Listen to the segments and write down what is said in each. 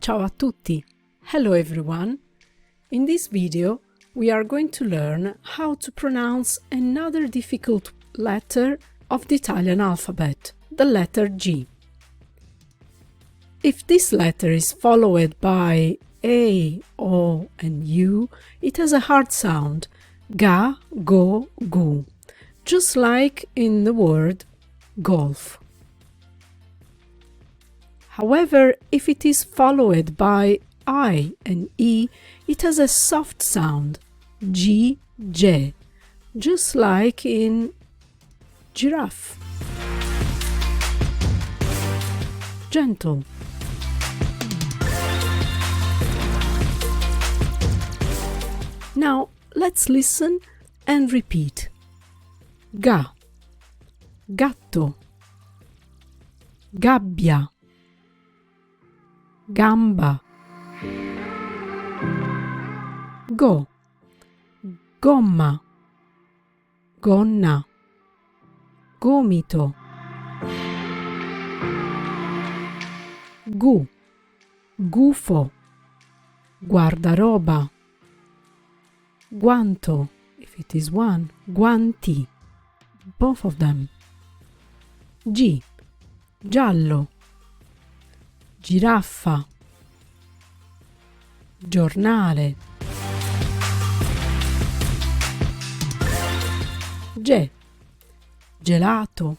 Ciao a tutti! Hello everyone! In this video we are going to learn how to pronounce another difficult letter of the Italian alphabet, the letter G. If this letter is followed by A, O and U, it has a hard sound, ga, go, gu, just like in the word golf. However, if it is followed by I and E, it has a soft sound, G, J, just like in giraffe. Gentle. Now, let's listen and repeat. Ga, gatto, gabbia, gamba, go, gomma, gonna, gomito, gu, gufo, guardaroba, guanto, if it is one, guanti, both of them. G, giallo, giraffa, giornale. Ge, gelato,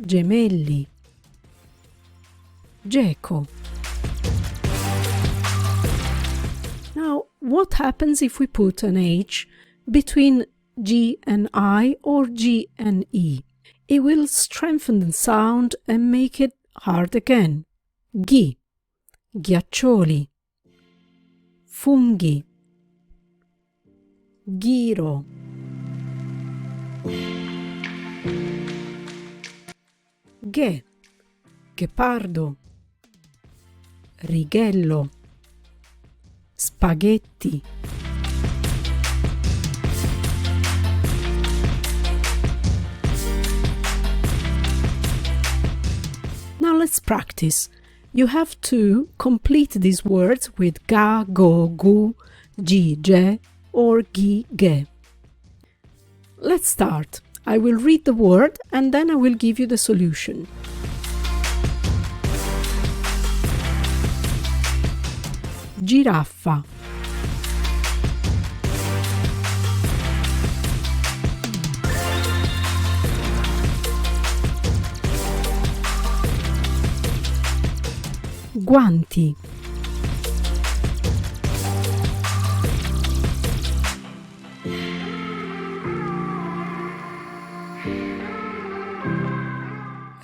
gemelli, geco. Now, what happens if we put an H between G and I or G and E? It will strengthen the sound and make it hard again. Ghi, ghiaccioli, funghi, ghiro, ghe, ghepardo, righello, spaghetti. Now let's practice. You have to complete these words with ga, go, gu, gi, ge or gi, ge. Let's start. I will read the word and then I will give you the solution. Giraffa, guanti,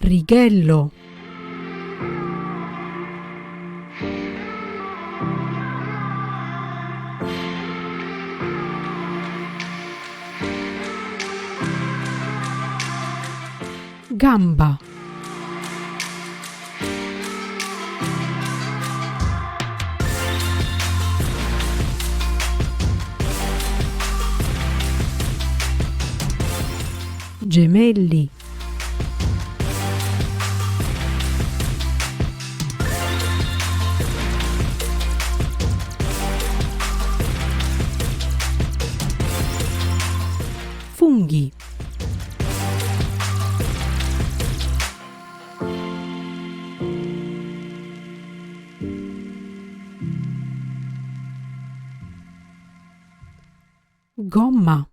righello, gamba, gemelli, funghi, gomma,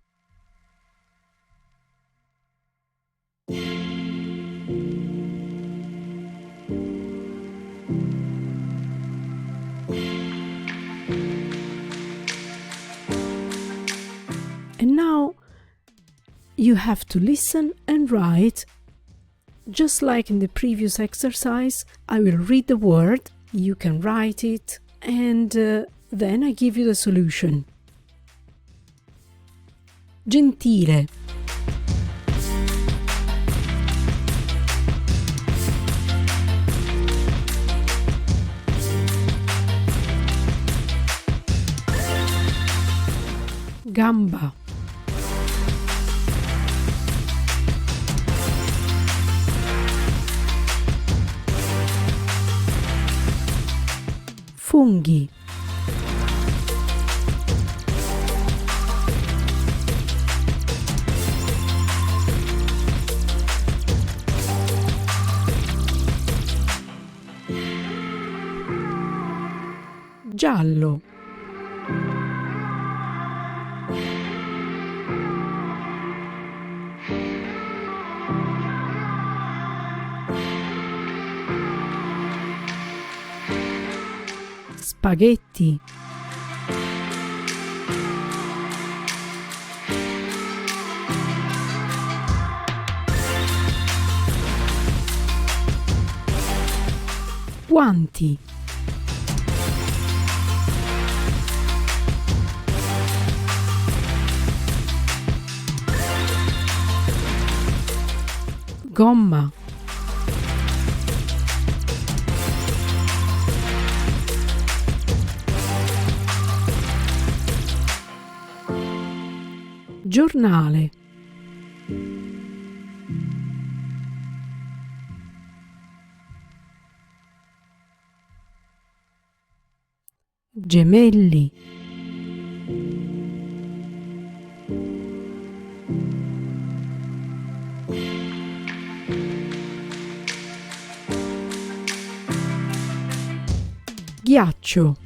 and now you have to listen and write. Just like in the previous exercise, I will read the word, you can write it, and then I give you the solution. Gentile, gamba, funghi. Giallo. Spaghetti. Guanti. Gomma. Giornale. Gemelli. Ghiaccio.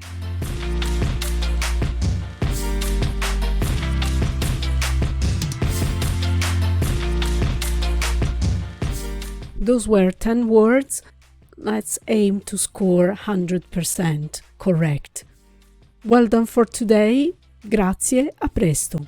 Those were 10 words. Let's aim to score 100% correct. Well done for today. Grazie, a presto.